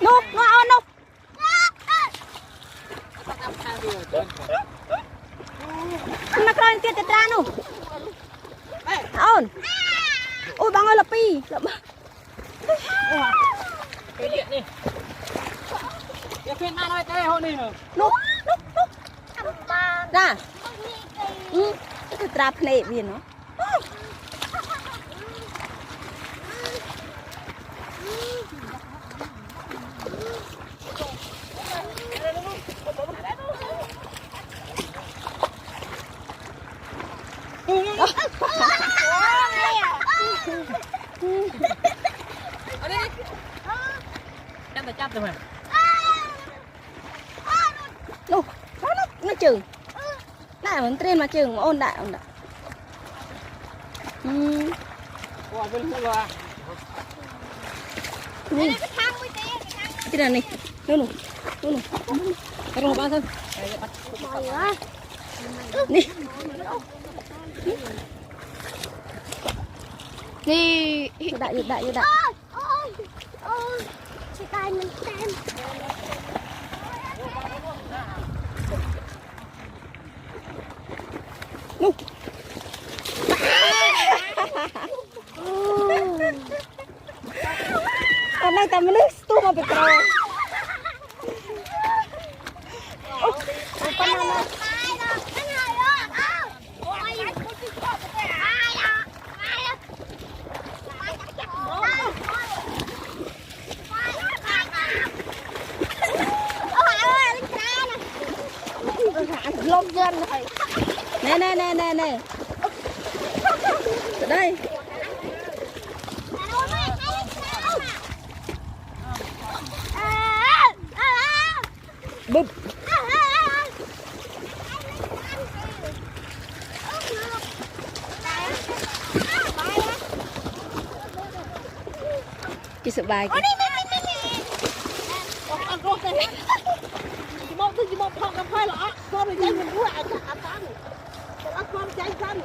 nô nó on nô nó coi tiền tiền ra nô on ôi băng ơi là pi cái điện đi cái phiên ăn ơi cái hôm nay nữa nô nô ra cái trap này vì nó chắp rồi mà nó chừng lại vẫn trên mà chừng mà ôn đại qua bên mua à cái này này luôn cái đồ ba thân đi đi đại chị tay mình xem hôm nay tao mới nước tu mà bị cào lông dân này nè đây bụp cái sự bài một thằng cà phê lọ con rồi dây mình đuổi ăn con dây xanh